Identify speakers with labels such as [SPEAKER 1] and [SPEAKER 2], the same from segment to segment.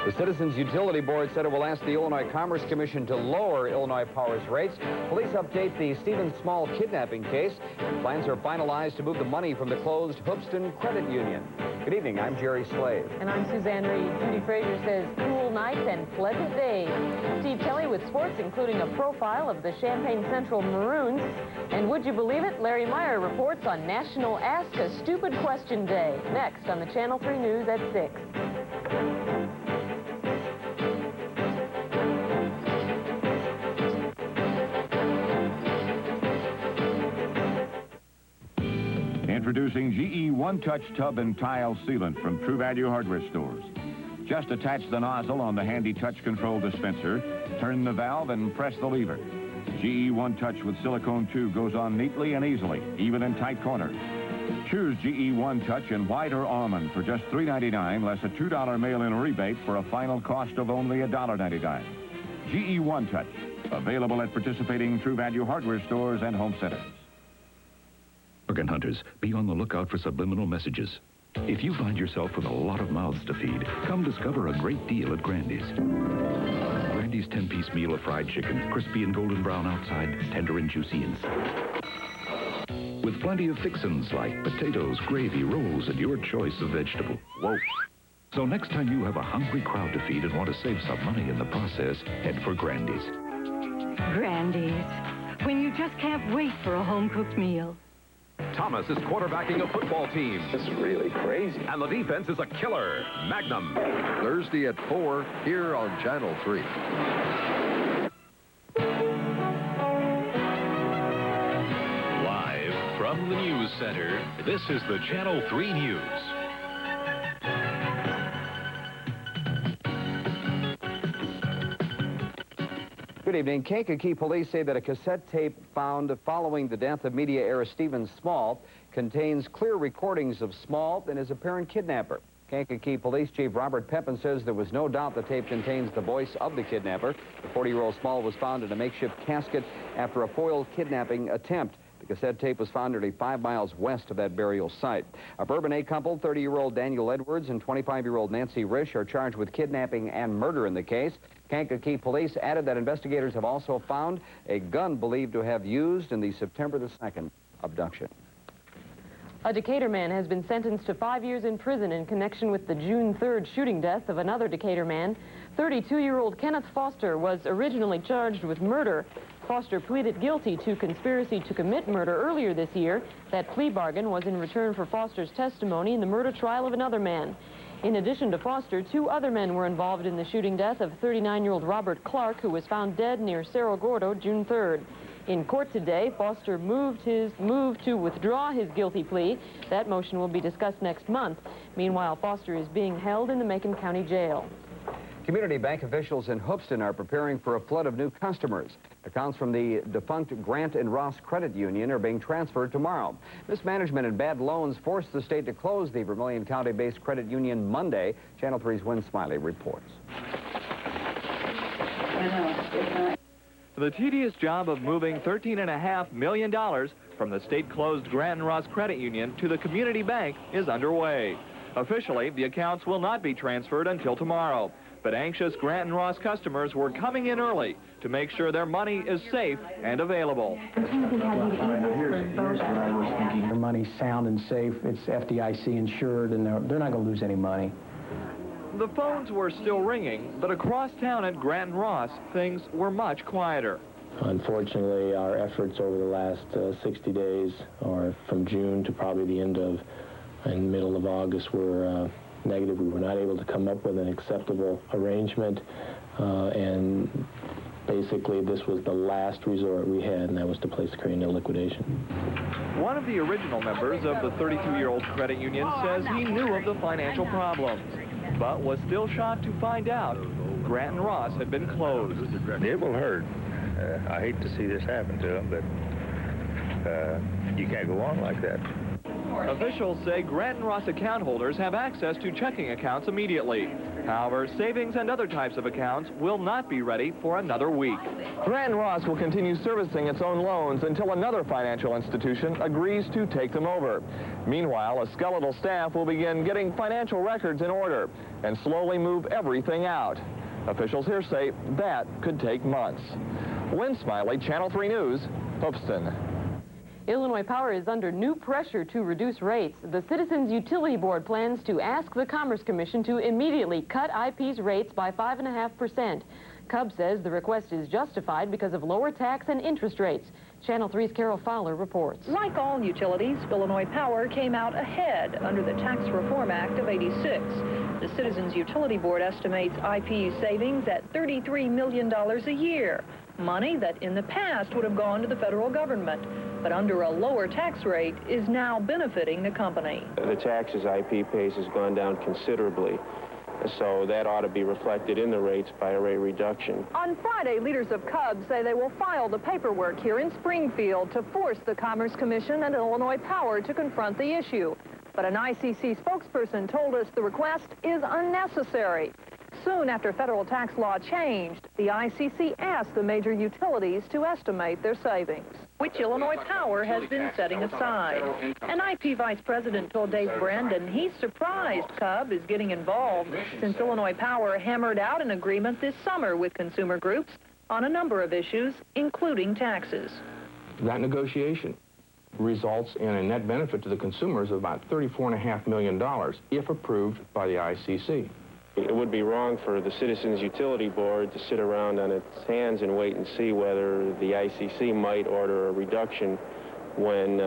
[SPEAKER 1] The Citizens Utility Board said it will ask the Illinois Commerce Commission to lower Illinois Power's rates. Police update the Stephen Small kidnapping case. Plans are finalized to move the money from the closed Hoopston Credit Union. Good evening, I'm Jerry Slade.
[SPEAKER 2] And I'm Suzanne Reed. Judy Frazier says cool nights and pleasant days. Steve Kelly with sports, including a profile of the Champaign Central Maroons. And would you believe it, Larry Meyer reports on National Ask a Stupid Question Day. Next on the Channel 3 News at 6.
[SPEAKER 3] Introducing GE One-Touch Tub and Tile Sealant from True Value Hardware Stores. Just attach the nozzle on the handy touch control dispenser, turn the valve, and press the lever. GE One-Touch with silicone tube goes on neatly and easily, even in tight corners. Choose GE One-Touch in white or almond for just $3.99, less a $2 mail-in rebate for a final cost of only $1.99. GE One-Touch, available at participating True Value Hardware Stores and home centers.
[SPEAKER 4] Bargain hunters, be on the lookout for subliminal messages. If you find yourself with a lot of mouths to feed, come discover a great deal at Grandy's. Grandy's 10-piece meal of fried chicken, crispy and golden brown outside, tender and juicy inside. With plenty of fixins like potatoes, gravy, rolls, and your choice of vegetable. Whoa! So next time you have a hungry crowd to feed and want to save some money in the process, head for Grandy's.
[SPEAKER 5] Grandy's, when you just can't wait for a home-cooked meal.
[SPEAKER 6] Thomas is quarterbacking a football team.
[SPEAKER 7] It's really crazy.
[SPEAKER 6] And the defense is a killer. Magnum.
[SPEAKER 7] Thursday at 4 here on Channel 3.
[SPEAKER 8] Live from the News Center, this is the Channel 3 News.
[SPEAKER 1] Good evening. Kankakee police say that a cassette tape found following the death of media heir Stephen Small contains clear recordings of Small and his apparent kidnapper. Kankakee Police Chief Robert Pepin says there was no doubt the tape contains the voice of the kidnapper. The 40-year-old Small was found in a makeshift casket after a foiled kidnapping attempt. The cassette tape was found nearly 5 miles west of that burial site. A Bourbon A couple, 30-year-old Daniel Edwards and 25-year-old Nancy Risch, are charged with kidnapping and murder in the case. Kankakee police added that investigators have also found a gun believed to have used in the September the 2nd abduction.
[SPEAKER 2] A Decatur man has been sentenced to 5 years in prison in connection with the June 3rd shooting death of another Decatur man. 32-year-old Kenneth Foster was originally charged with murder. Foster pleaded guilty to conspiracy to commit murder earlier this year. That plea bargain was in return for Foster's testimony in the murder trial of another man. In addition to Foster, 2 other men were involved in the shooting death of 39-year-old Robert Clark, who was found dead near Cerro Gordo June 3rd. In court today, Foster moved to withdraw his guilty plea. That motion will be discussed next month. Meanwhile, Foster is being held in the Macon County Jail.
[SPEAKER 1] Community bank officials in Hoopston are preparing for a flood of new customers. Accounts from the defunct Grant and Ross Credit Union are being transferred tomorrow. Mismanagement and bad loans forced the state to close the Vermilion County-based credit union Monday. Channel 3's Wynn Smiley reports.
[SPEAKER 9] The tedious job of moving $13.5 million from the state-closed Grant and Ross Credit Union to the community bank is underway. Officially, the accounts will not be transferred until tomorrow. But anxious Grant and Ross customers were coming in early to make sure their money is safe and available.
[SPEAKER 10] Here's what I was thinking. Their money's sound and safe. It's FDIC insured, and they're not going to lose any money.
[SPEAKER 9] The phones were still ringing, but across town at Grant and Ross, things were much quieter.
[SPEAKER 11] Unfortunately, our efforts over the last 60 days, or from June to probably the end of and middle of August, were negative. We were not able to come up with an acceptable arrangement, and basically this was the last resort we had, and that was to place the credit into liquidation.
[SPEAKER 9] One of the original members of the 32-year-old credit union says he knew of the financial problems, but was still shocked to find out Grant and Ross had been closed.
[SPEAKER 12] It will hurt. I hate to see this happen to them, but you can't go on like that.
[SPEAKER 9] Officials say Grant and Ross account holders have access to checking accounts immediately. However, savings and other types of accounts will not be ready for another week. Grant and Ross will continue servicing its own loans until another financial institution agrees to take them over. Meanwhile, a skeletal staff will begin getting financial records in order and slowly move everything out. Officials here say that could take months. Lynn Smiley, Channel 3 News, Hoopeston.
[SPEAKER 2] Illinois Power is under new pressure to reduce rates. The Citizens Utility Board plans to ask the Commerce Commission to immediately cut IP's rates by 5.5%. CUB says the request is justified because of lower tax and interest rates. Channel 3's Carol Fowler reports.
[SPEAKER 13] Like all utilities, Illinois Power came out ahead under the Tax Reform Act of '86. The Citizens Utility Board estimates IP's savings at $33 million a year, money that in the past would have gone to the federal government, but under a lower tax rate is now benefiting the company.
[SPEAKER 14] The taxes IP pays has gone down considerably, so that ought to be reflected in the rates by a rate reduction.
[SPEAKER 13] On Friday, leaders of CUB say they will file the paperwork here in Springfield to force the Commerce Commission and Illinois Power to confront the issue. But an ICC spokesperson told us the request is unnecessary. Soon after federal tax law changed, the ICC asked the major utilities to estimate their savings, which Illinois Power has been setting aside. An IP vice president told Dave Brandon he's surprised CUB is getting involved since Illinois Power hammered out an agreement this summer with consumer groups on a number of issues, including taxes.
[SPEAKER 15] That negotiation results in a net benefit to the consumers of about $34.5 million if approved by the ICC.
[SPEAKER 14] It would be wrong for the Citizens Utility Board to sit around on its hands and wait and see whether the ICC might order a reduction when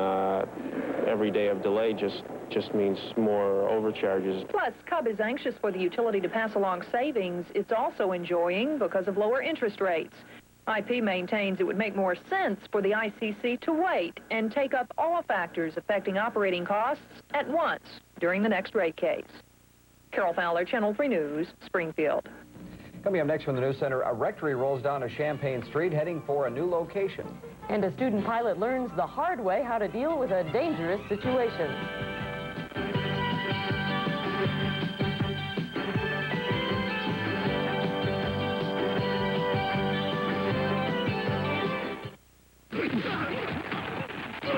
[SPEAKER 14] every day of delay just means more overcharges.
[SPEAKER 13] Plus, CUB is anxious for the utility to pass along savings it's also enjoying because of lower interest rates. IP maintains it would make more sense for the ICC to wait and take up all factors affecting operating costs at once during the next rate case. Carol Fowler, Channel 3 News, Springfield.
[SPEAKER 1] Coming up next from the News Center, a rectory rolls down a Champaign street heading for a new location.
[SPEAKER 2] And a student pilot learns the hard way how to deal with a dangerous situation.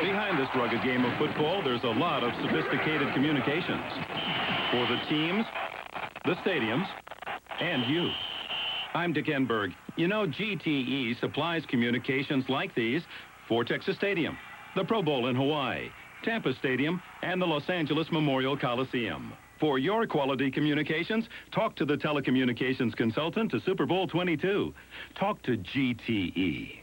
[SPEAKER 8] Behind this rugged game of football, there's a lot of sophisticated communications. For the teams, the stadiums, and you. I'm Dick Enberg. You know, GTE supplies communications like these for Texas Stadium, the Pro Bowl in Hawaii, Tampa Stadium, and the Los Angeles Memorial Coliseum. For your quality communications, talk to the telecommunications consultant to Super Bowl 22. Talk to GTE.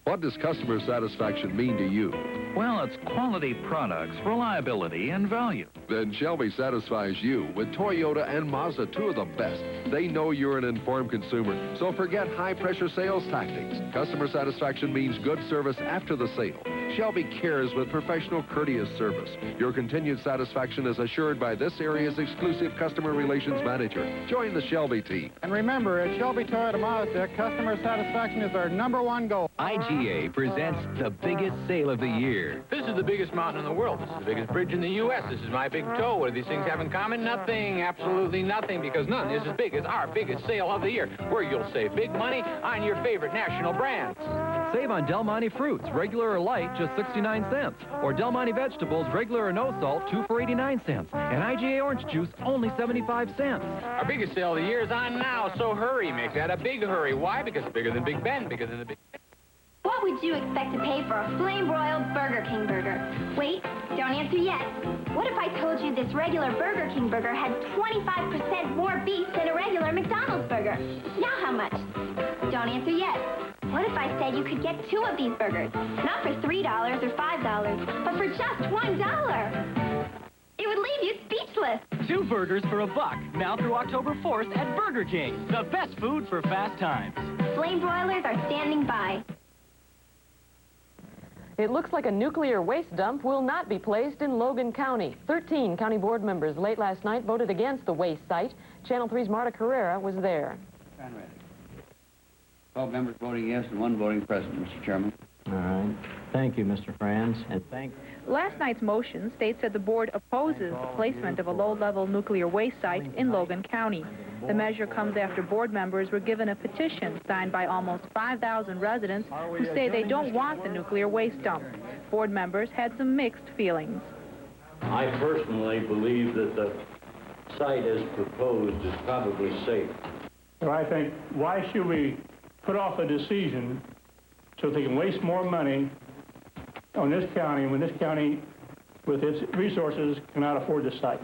[SPEAKER 7] What does customer satisfaction mean to you?
[SPEAKER 16] Well, it's quality products, reliability, and value.
[SPEAKER 7] Then Shelby satisfies you with Toyota and Mazda, two of the best. They know you're an informed consumer, so forget high-pressure sales tactics. Customer satisfaction means good service after the sale. Shelby cares with professional, courteous service. Your continued satisfaction is assured by this area's exclusive customer relations manager. Join the Shelby team.
[SPEAKER 17] And remember, at Shelby Toyota Mazda, customer satisfaction is our #1 goal.
[SPEAKER 18] IGA presents the biggest sale of the year.
[SPEAKER 19] This is the biggest mountain in the world. This is the biggest bridge in the U.S. This is my big toe. What do these things have in common? Nothing. Absolutely nothing, because none is as big as our biggest sale of the year, where you'll save big money on your favorite national brands.
[SPEAKER 20] Save on Del Monte fruits, regular or light, just 69 cents. Or Del Monte vegetables, regular or no salt, 2 for 89 cents. And IGA orange juice, only 75 cents.
[SPEAKER 19] Our biggest sale of the year is on now, so hurry. Make that a big hurry. Why? Because it's bigger than Big Ben, bigger than the Big Ben.
[SPEAKER 21] What would you expect to pay for a flame-broiled Burger King burger? Wait, don't answer yet. What if I told you this regular Burger King burger had 25% more beef than a regular McDonald's burger? Now how much? Don't answer yet. What if I said you could get 2 of these burgers? Not for $3 or $5, but for just $1. It would leave you speechless.
[SPEAKER 22] 2 burgers for $1, now through October 4th at Burger King. The best food for fast times.
[SPEAKER 21] Flame broilers are standing by.
[SPEAKER 2] It looks like a nuclear waste dump will not be placed in Logan County. 13 county board members late last night voted against the waste site. Channel 3's Marta Carrera was there.
[SPEAKER 23] 12 members voting yes and 1 voting present, Mr. Chairman.
[SPEAKER 3] All right. Thank you, Mr. Franz, and
[SPEAKER 4] Last night's motion states that the board opposes the placement of a low-level nuclear waste site in Logan County. The measure comes after board members were given a petition signed by almost 5,000 residents who say they don't want the nuclear waste dump. Board members had some mixed feelings.
[SPEAKER 3] I personally believe that the site as proposed is probably safe.
[SPEAKER 23] So I think, why should we put off a decision so they can waste more money on this county when this county, with its resources, cannot afford the site?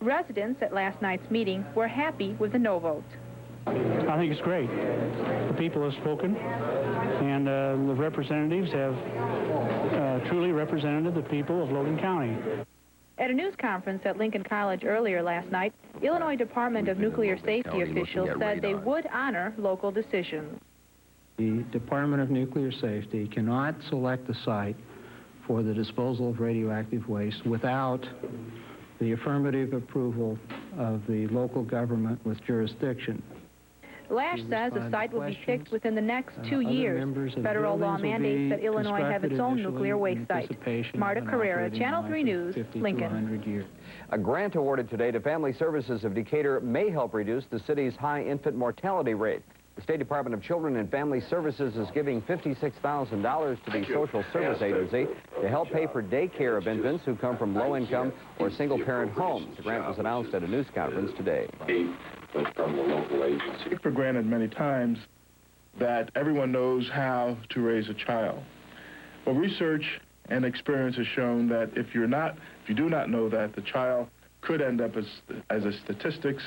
[SPEAKER 4] Residents at last night's meeting were happy with the no vote.
[SPEAKER 23] I think it's great. The people have spoken, and the representatives have truly represented the people of Logan County.
[SPEAKER 4] At a news conference at Lincoln College earlier last night, Illinois Department of Nuclear Safety officials said they would honor local decisions.
[SPEAKER 10] The Department of Nuclear Safety cannot select the site for the disposal of radioactive waste without the affirmative approval of the local government with jurisdiction.
[SPEAKER 4] Lash says the site will be picked within the next 2 years. Federal law mandates that Illinois have its own nuclear waste site. Marta Carrera, Channel 3 News, Lincoln.
[SPEAKER 1] A grant awarded today to Family Services of Decatur may help reduce the city's high infant mortality rate. The State Department of Children and Family Services is giving $56,000 to the Social Service Agency to help pay for daycare of infants who come from low-income or single-parent homes. The grant was announced at a news conference today.
[SPEAKER 24] From the local agency. Take for granted many times that everyone knows how to raise a child. Well, research and experience has shown that if you do not know that, the child could end up as a statistic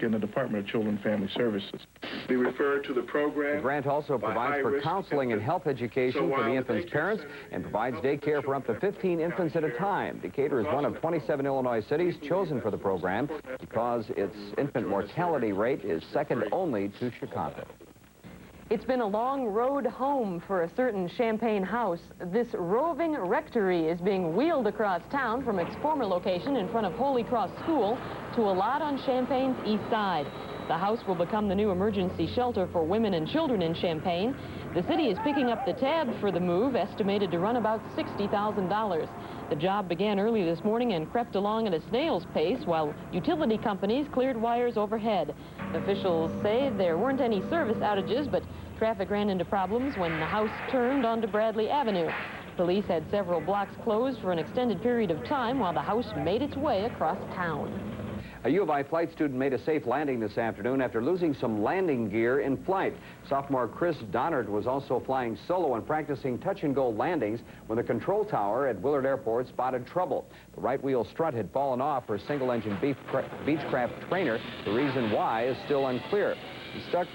[SPEAKER 24] in the Department of Children and Family Services. They refer to the program.
[SPEAKER 1] The grant also provides for counseling and health education for the infant's parents and provides daycare for up to 15 infants at a time. Decatur is one of 27 Illinois cities chosen for the program because its infant mortality rate is second only to Chicago.
[SPEAKER 2] It's been a long road home for a certain Champaign house. This roving rectory is being wheeled across town from its former location in front of Holy Cross School to a lot on Champaign's east side. The house will become the new emergency shelter for women and children in Champaign. The city is picking up the tab for the move, estimated to run about $60,000. The job began early this morning and crept along at a snail's pace while utility companies cleared wires overhead. Officials say there weren't any service outages, but traffic ran into problems when the house turned onto Bradley Avenue. Police had several blocks closed for an extended period of time while the house made its way across town.
[SPEAKER 1] A U of I flight student made a safe landing this afternoon after losing some landing gear in flight. Sophomore Chris Donnard was also flying solo and practicing touch-and-go landings when the control tower at Willard Airport spotted trouble. The right wheel strut had fallen off her single-engine Beechcraft trainer. The reason why is still unclear.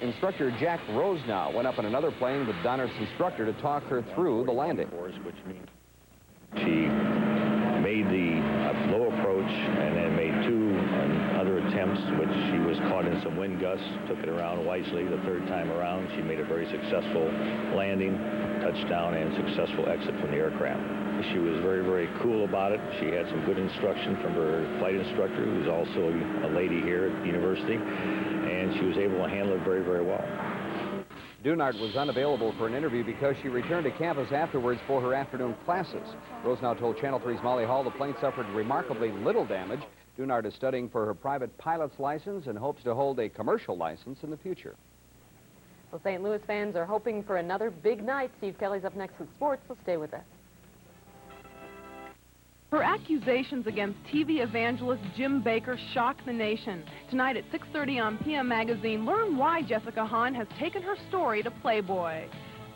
[SPEAKER 1] Instructor Jack Rosenau went up in another plane with Donnard's instructor to talk her through the landing.
[SPEAKER 12] She made the low approach and then made two other attempts, which she was caught in some wind gusts, took it around wisely. The third time around, she made a very successful landing, touchdown, and successful exit from the aircraft. She was very, very cool about it. She had some good instruction from her flight instructor, who's also a lady here at the university, and she was able to handle it very, very well.
[SPEAKER 1] Donnard was unavailable for an interview because she returned to campus afterwards for her afternoon classes. Rosenau told Channel 3's Molly Hall the plane suffered remarkably little damage. Donnard is studying for her private pilot's license and hopes to hold a commercial license in the future.
[SPEAKER 2] Well, St. Louis fans are hoping for another big night. Steve Kelly's up next with sports. So stay with us.
[SPEAKER 25] Her accusations against TV evangelist Jim Bakker shock the nation. Tonight at 6:30 on PM Magazine, learn why Jessica Hahn has taken her story to Playboy.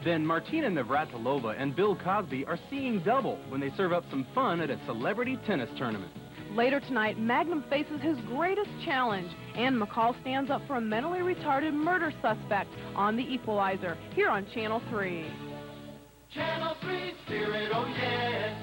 [SPEAKER 26] Then Martina Navratilova and Bill Cosby are seeing double when they serve up some fun at a celebrity tennis tournament.
[SPEAKER 25] Later tonight, Magnum faces his greatest challenge. Ann McCall stands up for a mentally retarded murder suspect on The Equalizer, here on Channel 3.
[SPEAKER 27] Channel 3 Spirit, oh yes.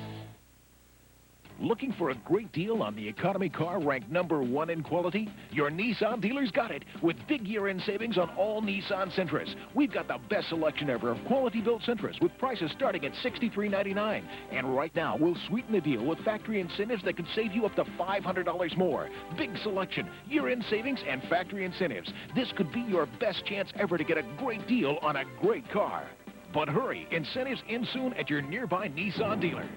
[SPEAKER 28] Looking for a great deal on the economy car ranked #1 in quality? Your Nissan dealer's got it with big year-end savings on all Nissan Sentras. We've got the best selection ever of quality-built Sentras with prices starting at $63.99. And right now, we'll sweeten the deal with factory incentives that can save you up to $500 more. Big selection, year-end savings, and factory incentives. This could be your best chance ever to get a great deal on a great car. But hurry, incentives end soon at your nearby Nissan dealer.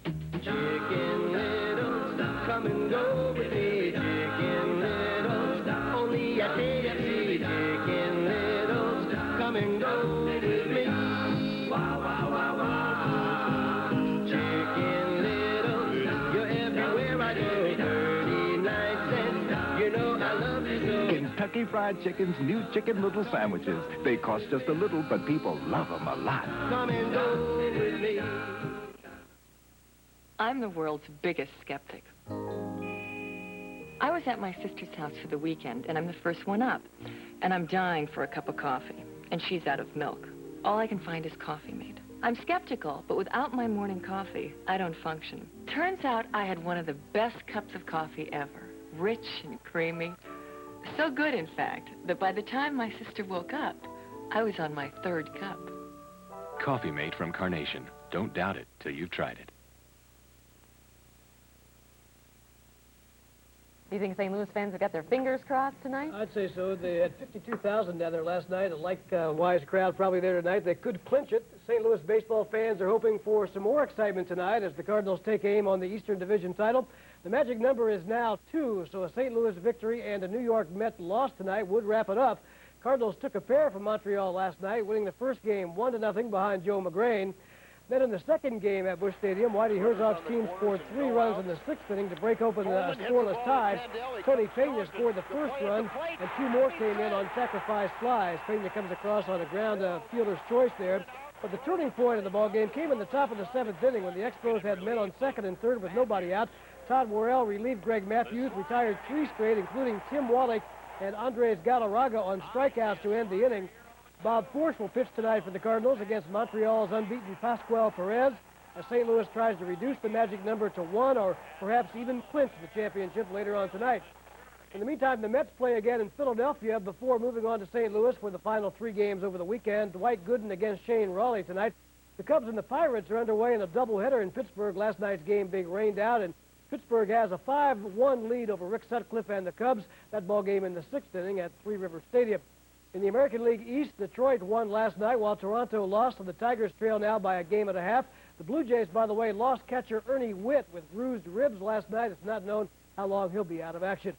[SPEAKER 27] Chicken Little, come and go with me. Chicken Little, only at KFC. Chicken Little, come and go with me. Wow, wow, wow, wow. Chicken Little, you're everywhere I go. 39 cents, you know I love you so.
[SPEAKER 18] Kentucky Fried Chicken's new Chicken Little sandwiches. They cost just a little, but people love them a lot.
[SPEAKER 27] Come and go with me.
[SPEAKER 5] I'm the world's biggest skeptic. I was at my sister's house for the weekend, and I'm the first one up. And I'm dying for a cup of coffee, and she's out of milk. All I can find is coffee mate. I'm skeptical, but without my morning coffee, I don't function. Turns out I had one of the best cups of coffee ever. Rich and creamy. So good, in fact, that by the time my sister woke up, I was on my third cup.
[SPEAKER 6] Coffee Mate from Carnation. Don't doubt it till you've tried it.
[SPEAKER 2] Do you think St. Louis fans have got their fingers crossed tonight?
[SPEAKER 8] I'd say so. They had 52,000 down there last night. A like-wise crowd probably there tonight. They could clinch it. St. Louis baseball fans are hoping for some more excitement tonight as the Cardinals take aim on the Eastern Division title. The magic number is now 2, so a St. Louis victory and a New York Met loss tonight would wrap it up. Cardinals took a pair from Montreal last night, winning the first game 1-0 behind Joe McGrain. Then in the second game at Busch Stadium, Whitey Herzog's team scored 3 runs in the 6th inning to break open a scoreless tie. Tony Pena scored the first run, and 2 more came in on sacrifice flies. Pena comes across on a ground fielder's choice there. But the turning point of the ballgame came in the top of the 7th inning when the Expos had men on 2nd and 3rd with nobody out. Todd Worrell relieved Greg Matthews, retired 3 straight, including Tim Wallach and Andres Galarraga on strikeouts to end the inning. Bob Force will pitch tonight for the Cardinals against Montreal's unbeaten Pascual Perez as St. Louis tries to reduce the magic number to 1 or perhaps even clinch the championship later on tonight. In the meantime, the Mets play again in Philadelphia before moving on to St. Louis for the final 3 games over the weekend. Dwight Gooden against Shane Raleigh tonight. The Cubs and the Pirates are underway in a doubleheader in Pittsburgh, last night's game being rained out, and Pittsburgh has a 5-1 lead over Rick Sutcliffe and the Cubs. That ball game in the 6th inning at Three River Stadium. In the American League East, Detroit won last night while Toronto lost, and the Tigers trail now by a game and a half. The Blue Jays, by the way, lost catcher Ernie Witt with bruised ribs last night. It's not known how long he'll be out of action.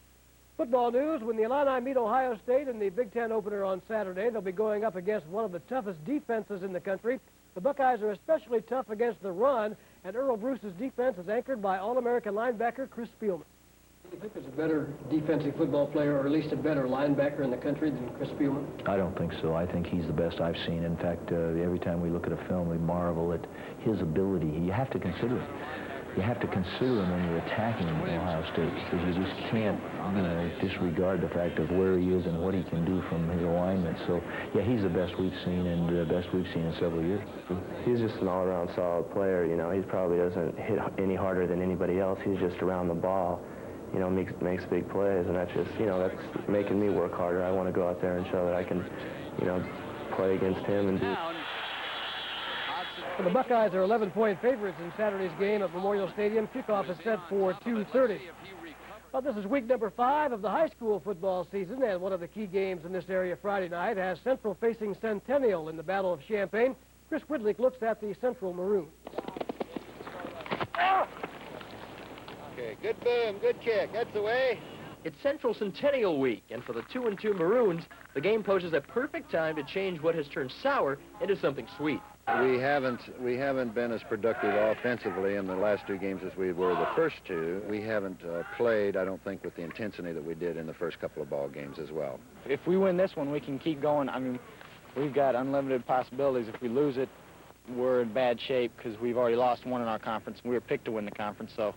[SPEAKER 8] Football news, when the Illini meet Ohio State in the Big Ten opener on Saturday, they'll be going up against one of the toughest defenses in the country. The Buckeyes are especially tough against the run, and Earl Bruce's defense is anchored by All-American linebacker Chris Spielman. Do you think there's a better defensive football player, or at least a better linebacker in the country than Chris Spielman?
[SPEAKER 12] I don't think so. I think he's the best I've seen. In fact, every time we look at a film, we marvel at his ability. You have to consider it. You have to consider him when you're attacking Ohio State, because you just can't disregard the fact of where he is and what he can do from his alignment. So, yeah, he's the best we've seen, and the best we've seen in several years.
[SPEAKER 9] He's just an all-around solid player. You know, he probably doesn't hit any harder than anybody else. He's just around the ball. You know, makes big plays, and that's just, you know, that's making me work harder. I want to go out there and show that I can, you know, play against him and do.
[SPEAKER 8] Well, the Buckeyes are 11-point favorites in Saturday's game at Memorial Stadium. Kickoff is set for 2:30. Well, this is week number 5 of the high school football season, and one of the key games in this area Friday night has Central facing Centennial in the Battle of Champaign. Chris Widlick looks at the Central Maroons.
[SPEAKER 11] Okay, good boom, good kick. That's the way.
[SPEAKER 13] It's Central Centennial Week, and for the 2-2 Maroons, the game poses a perfect time to change what has turned sour into something sweet.
[SPEAKER 11] We haven't been as productive offensively in the last 2 games as we were the first 2. We haven't played, I don't think, with the intensity that we did in the first couple of ball games as well.
[SPEAKER 14] If we win this one, we can keep going. I mean, we've got unlimited possibilities. If we lose it, we're in bad shape because we've already lost one in our conference. We were picked to win the conference, so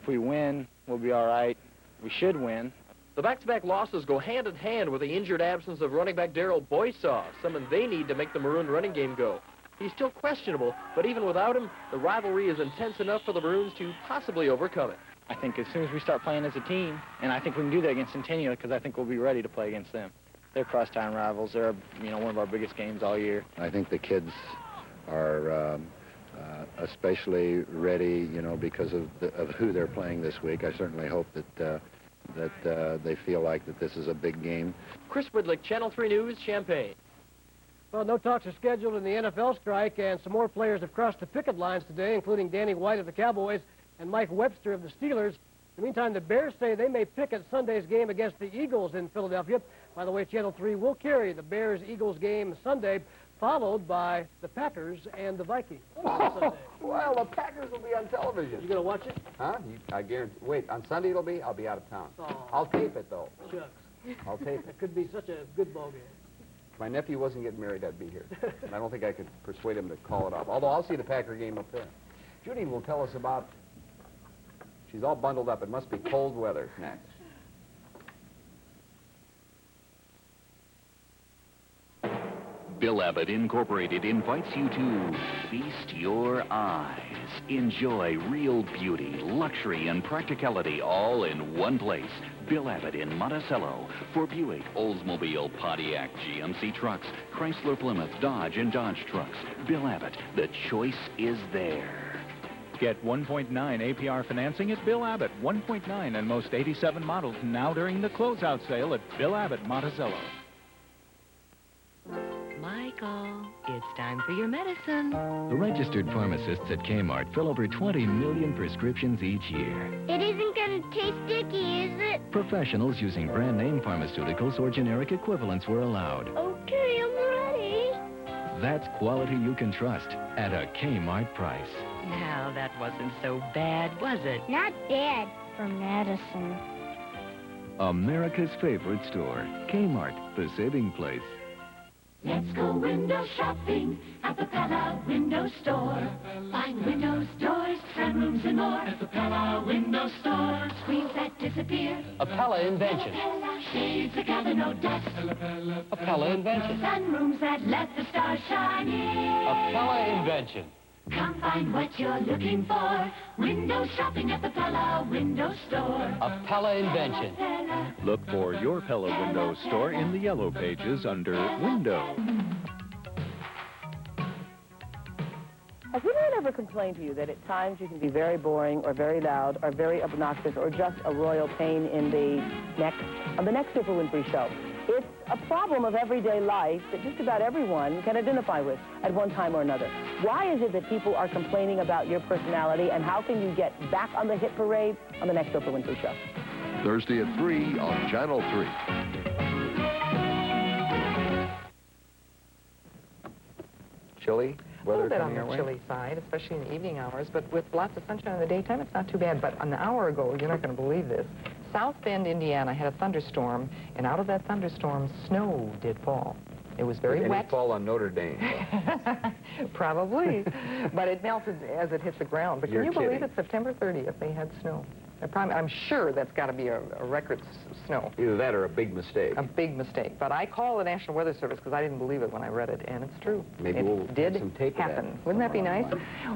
[SPEAKER 14] if we win, we'll be all right. We should win.
[SPEAKER 13] The back-to-back losses go hand-in-hand with the injured absence of running back Darrell Boysaw, someone they need to make the Maroon running game go. He's still questionable, but even without him, the rivalry is intense enough for the Maroons to possibly overcome it.
[SPEAKER 14] I think as soon as we start playing as a team, and I think we can do that against Centennial because I think we'll be ready to play against them. They're crosstown rivals. They're, you know, one of our biggest games all year.
[SPEAKER 11] I think the kids are especially ready, you know, because of who they're playing this week. I certainly hope that they feel like that this is a big game.
[SPEAKER 13] Chris Widlick, Channel 3 News, Champaign.
[SPEAKER 8] Well, no talks are scheduled in the NFL strike, and some more players have crossed the picket lines today, including Danny White of the Cowboys and Mike Webster of the Steelers. In the meantime, the Bears say they may picket Sunday's game against the Eagles in Philadelphia. By the way, Channel 3 will carry the Bears-Eagles game Sunday, followed by the Packers and the Vikings.
[SPEAKER 1] Oh, well, the Packers will be on television.
[SPEAKER 8] You going to watch it?
[SPEAKER 1] Huh? I guarantee. Wait, on Sunday it'll be? I'll be out of town.
[SPEAKER 8] Oh.
[SPEAKER 1] I'll tape it, though.
[SPEAKER 8] Shucks.
[SPEAKER 1] I'll tape it.
[SPEAKER 8] It could be such a good ball game.
[SPEAKER 1] If my nephew wasn't getting married, I'd be here. And I don't think I could persuade him to call it off. Although I'll see the Packer game up there. Judy will tell us about... She's all bundled up. It must be cold weather next.
[SPEAKER 7] Bill Abbott Incorporated invites you to feast your eyes. Enjoy real beauty, luxury, and practicality all in one place. Bill Abbott in Monticello for Buick, Oldsmobile, Pontiac, GMC trucks, Chrysler, Plymouth, Dodge, and Dodge trucks. Bill Abbott, the choice is there.
[SPEAKER 15] Get 1.9 APR financing at Bill Abbott. 1.9 on most 87 models now during the closeout sale at Bill Abbott, Monticello.
[SPEAKER 16] Michael, it's time for your medicine.
[SPEAKER 6] The registered pharmacists at Kmart fill over 20 million prescriptions each year.
[SPEAKER 17] It isn't going to taste sticky, is it?
[SPEAKER 6] Professionals using brand name pharmaceuticals or generic equivalents were allowed.
[SPEAKER 17] Okay, I'm ready.
[SPEAKER 6] That's quality you can trust at a Kmart price.
[SPEAKER 16] Now, that wasn't so bad, was it?
[SPEAKER 17] Not bad for medicine.
[SPEAKER 6] America's favorite store, Kmart, the saving place.
[SPEAKER 19] Let's go window shopping at the Pella Window Store. Find windows, doors, sunrooms, and more at the Pella Window Store. Screens that disappear.
[SPEAKER 20] A Pella invention.
[SPEAKER 19] Shades that gather no dust.
[SPEAKER 20] A Pella invention.
[SPEAKER 19] Sunrooms that let the stars shine in.
[SPEAKER 20] A Pella invention.
[SPEAKER 19] Come find what you're looking for. Window shopping at the Pella Window Store.
[SPEAKER 20] A Pella invention.
[SPEAKER 15] Look for your Pella Window Store in the yellow pages under Window.
[SPEAKER 21] Has anyone ever complained to you that at times you can be very boring or very loud or very obnoxious or just a royal pain in the neck? On the next Oprah Winfrey Show, it's a problem of everyday life that just about everyone can identify with at one time or another. Why is it that people are complaining about your personality, and how can you get back on the hit parade on the next Oprah Winfrey Show?
[SPEAKER 22] Thursday at 3 on Channel 3.
[SPEAKER 1] Chilly
[SPEAKER 29] A little
[SPEAKER 1] weather
[SPEAKER 29] bit on
[SPEAKER 1] coming
[SPEAKER 29] the
[SPEAKER 1] our way?
[SPEAKER 29] chilly side, especially in the evening hours, but with lots of sunshine in the daytime, it's not too bad. But an hour ago, you're not going to believe this, South Bend, Indiana had a thunderstorm, and out of that thunderstorm, snow did fall. It was very
[SPEAKER 1] Did
[SPEAKER 29] wet.
[SPEAKER 1] it fall on Notre Dame?
[SPEAKER 29] Probably, but it melted as it hit the ground. But
[SPEAKER 1] You're
[SPEAKER 29] can you believe
[SPEAKER 1] kidding.
[SPEAKER 29] it? September 30th, they had snow. I'm sure that's got to be a record snow.
[SPEAKER 1] Either that or a big mistake.
[SPEAKER 29] A big mistake. But I call the National Weather Service because I didn't believe it when I read it, and it's true.
[SPEAKER 1] Maybe
[SPEAKER 29] it
[SPEAKER 1] we'll
[SPEAKER 29] did
[SPEAKER 1] get some tape of that
[SPEAKER 29] happen. Wouldn't that be nice?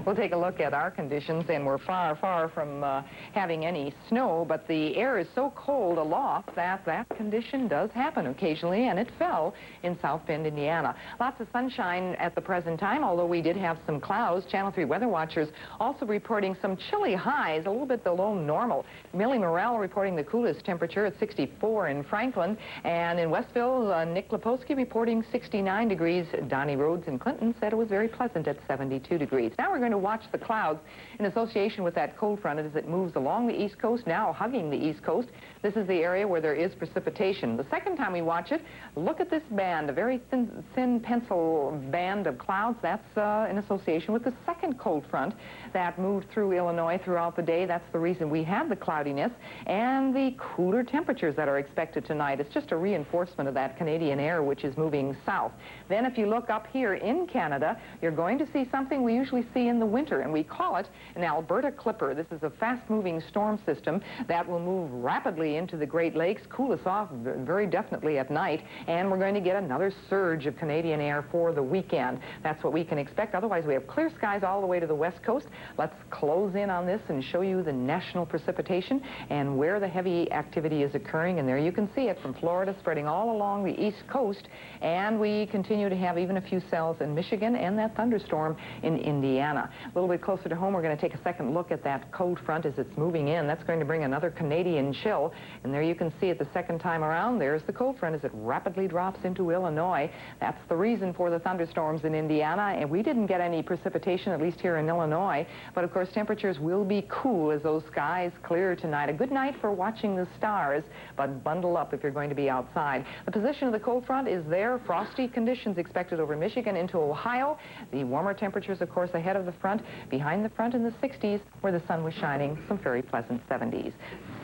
[SPEAKER 29] We'll take a look at our conditions, and we're far, far from having any snow, but the air is so cold aloft that that condition does happen occasionally, and it fell in South Bend, Indiana. Lots of sunshine at the present time, although we did have some clouds. Channel 3 weather watchers also reporting some chilly highs, a little bit below normal. Millie Morrell reporting the coolest temperature at 64 in Franklin, and in Westville, Nick Leposki reporting 69 degrees. Donnie Rhodes in Clinton said it was very pleasant at 72 degrees. Now we're going to watch the clouds in association with that cold front as it moves along the East Coast, now hugging the East Coast. This is the area where there is precipitation. The second time we watch it, look at this band, a very thin pencil band of clouds. That's in association with the second cold front that moved through Illinois throughout the day. That's the reason we have the cloudiness and the cooler temperatures that are expected tonight. It's just a reinforcement of that Canadian air which is moving south. Then if you look up here in Canada, you're going to see something we usually see in the winter, and we call it an Alberta Clipper. This is a fast-moving storm system that will move rapidly into the Great Lakes, cool us off very definitely at night, and we're going to get another surge of Canadian air for the weekend. That's what we can expect. Otherwise, we have clear skies all the way to the west coast. Let's close in on this and show you the national precipitation. precipitation and where the heavy activity is occurring. And there you can see it from Florida spreading all along the east coast. And we continue to have even a few cells in Michigan and that thunderstorm in Indiana. A little bit closer to home, we're going to take a second look at that cold front as it's moving in. That's going to bring another Canadian chill. And there you can see it the second time around. There's the cold front as it rapidly drops into Illinois. That's the reason for the thunderstorms in Indiana. And we didn't get any precipitation, at least here in Illinois. But of course, temperatures will be cool as those skies clear tonight. A good night for watching the stars, but bundle up if you're going to be outside. The position of the cold front is there. Frosty conditions expected over Michigan into Ohio. The warmer temperatures, of course, ahead of the front. Behind the front in the 60s, where the sun was shining, some very pleasant 70s.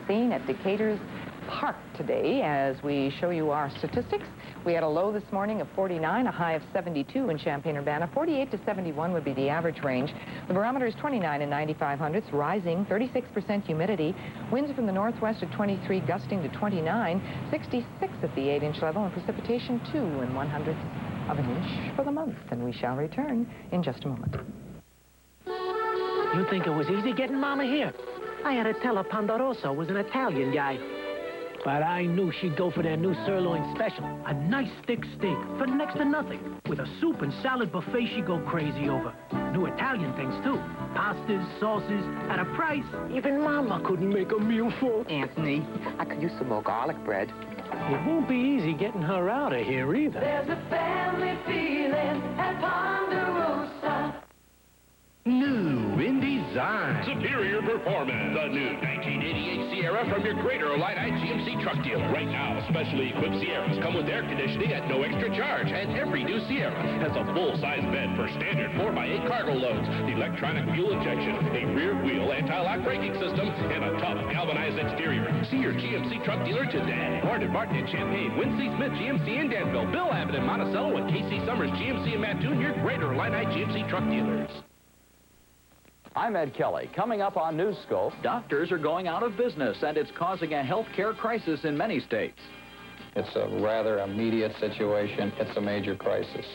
[SPEAKER 29] Seen at Decatur's Park today as we show you our statistics. We had a low this morning of 49, a high of 72 in Champaign-Urbana. 48 to 71 would be the average range. The barometer is 29 and 95 hundredths, rising, 36% humidity. Winds from the northwest at 23, gusting to 29, 66 at the 8-inch level, and precipitation 2 and 1/100 of an inch for the month. And we shall return in just a moment.
[SPEAKER 3] You think it was easy getting Mama here? I had to tell her Ponderosa was an Italian guy. But I knew she'd go for their new sirloin special. A nice thick steak for next to nothing. With a soup and salad buffet she'd go crazy over. New Italian things, too. Pastas, sauces, at a price even Mama couldn't make a meal for.
[SPEAKER 4] Anthony, I could use some more garlic bread.
[SPEAKER 3] It won't be easy getting her out of here, either.
[SPEAKER 19] There's a family feeling at Ponderosa.
[SPEAKER 10] New in design. Superior performance. The new 1988 Sierra from your Greater Illini GMC truck dealer. Right now, specially equipped Sierras come with air conditioning at no extra charge. And every new Sierra has a full-size bed for standard 4x8 cargo loads, electronic fuel injection, a rear wheel anti-lock braking system, and a tough galvanized exterior. See your GMC truck dealer today. Warren and Martin in Champaign, Wincy Smith GMC in Danville, Bill Abbott in Monticello, and Casey Summers GMC in Mattoon, your Greater Illini GMC truck dealers.
[SPEAKER 1] I'm Ed Kelly. Coming up on Newscope.
[SPEAKER 18] Doctors are going out of business, and it's causing a health care crisis in many states.
[SPEAKER 23] It's a rather immediate situation. It's a major crisis.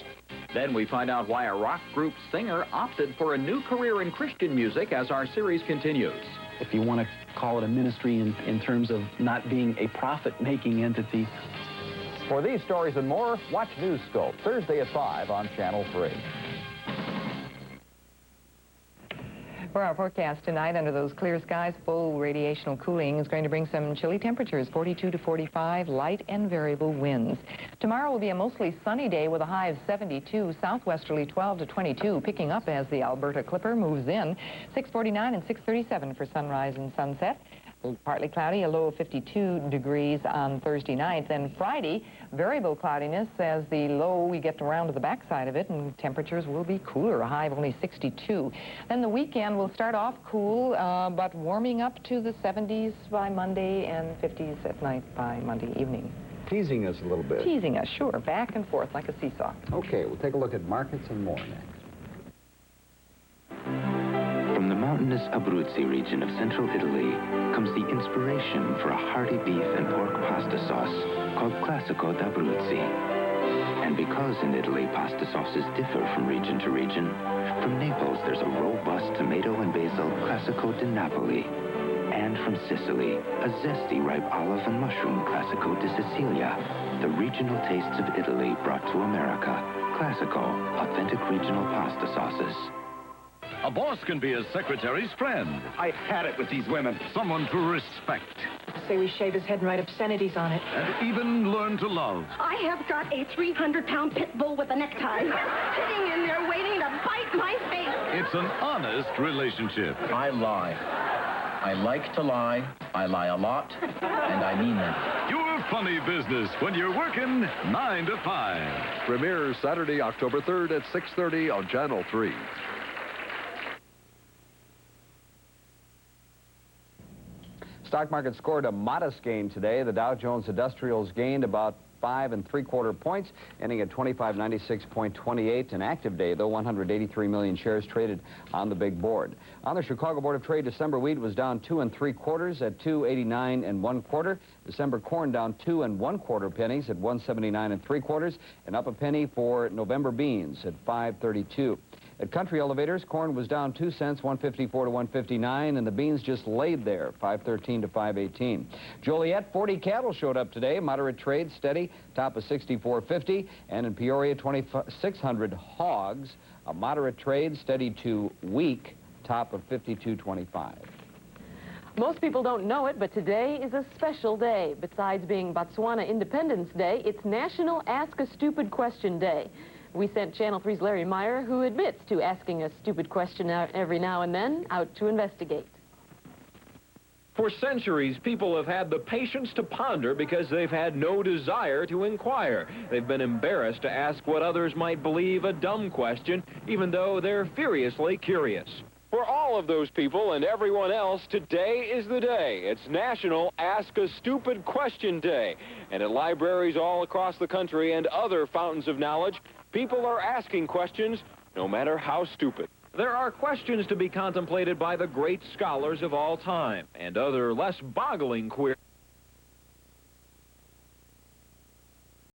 [SPEAKER 18] Then we find out why a rock group singer opted for a new career in Christian music as our series continues.
[SPEAKER 24] If you want to call it a ministry in terms of not being a profit-making entity.
[SPEAKER 1] For these stories and more, watch Newscope Thursday at 5 on Channel 3.
[SPEAKER 29] For our forecast tonight, under those clear skies, full radiational cooling is going to bring some chilly temperatures, 42 to 45, light and variable winds. Tomorrow will be a mostly sunny day with a high of 72, southwesterly 12 to 22, picking up as the Alberta Clipper moves in, 6:49 and 6:37 for sunrise and sunset. Partly cloudy, a low of 52 degrees on Thursday night. Then Friday, variable cloudiness as the low, we get around to the backside of it, and temperatures will be cooler, a high of only 62. Then the weekend will start off cool, but warming up to the 70s by Monday and 50s at night by Monday evening.
[SPEAKER 1] Teasing us a little bit.
[SPEAKER 29] Teasing us, sure, back and forth like a seesaw.
[SPEAKER 1] Okay, we'll take a look at markets and more next.
[SPEAKER 25] From the mountainous Abruzzi region of central Italy comes the inspiration for a hearty beef and pork pasta sauce called Classico d'Abruzzi. And because in Italy pasta sauces differ from region to region, from Naples there's a robust tomato and basil Classico di Napoli. And from Sicily, a zesty ripe olive and mushroom Classico di Sicilia. The regional tastes of Italy brought to America. Classico, authentic regional pasta sauces.
[SPEAKER 26] A boss can be his secretary's friend.
[SPEAKER 28] I've had it with these women.
[SPEAKER 26] Someone to respect.
[SPEAKER 30] Say we shave his head and write obscenities on it.
[SPEAKER 26] And even learn to love.
[SPEAKER 31] I have got a 300-pound pit bull with a necktie sitting in there waiting to bite my face.
[SPEAKER 26] It's an honest relationship.
[SPEAKER 28] I lie. I like to lie. I lie a lot, and I mean that.
[SPEAKER 26] Your funny business when you're working 9 to 5.
[SPEAKER 22] Premieres Saturday, October 3rd at 6:30 on Channel 3.
[SPEAKER 1] Stock market scored a modest gain today. The Dow Jones Industrials gained about 5 3/4 points, ending at 2596.28. An active day, though, 183 million shares traded on the big board. On the Chicago Board of Trade, December wheat was down 2 3/4 at 289 1/4. December corn down 2 1/4 pennies at 179 3/4, and up a penny for November beans at 532. At Country Elevators, corn was down 2 cents, 154 to 159, and the beans just laid there, 513 to 518. Joliet, 40 cattle showed up today. Moderate trade, steady, top of 64.50. And in Peoria, 2,600 hogs. A moderate trade, steady to weak, top of 52.25.
[SPEAKER 2] Most people don't know it, but today is a special day. Besides being Botswana Independence Day, it's National Ask a Stupid Question Day. We sent Channel 3's Larry Meyer, who admits to asking a stupid question every now and then, out to investigate.
[SPEAKER 5] For centuries, people have had the patience to ponder because they've had no desire to inquire. They've been embarrassed to ask what others might believe a dumb question, even though they're furiously curious. For all of those people and everyone else, today is the day. It's National Ask a Stupid Question Day. And at libraries all across the country and other fountains of knowledge, people are asking questions, no matter how stupid. There are questions to be contemplated by the great scholars of all time, and other less boggling queries.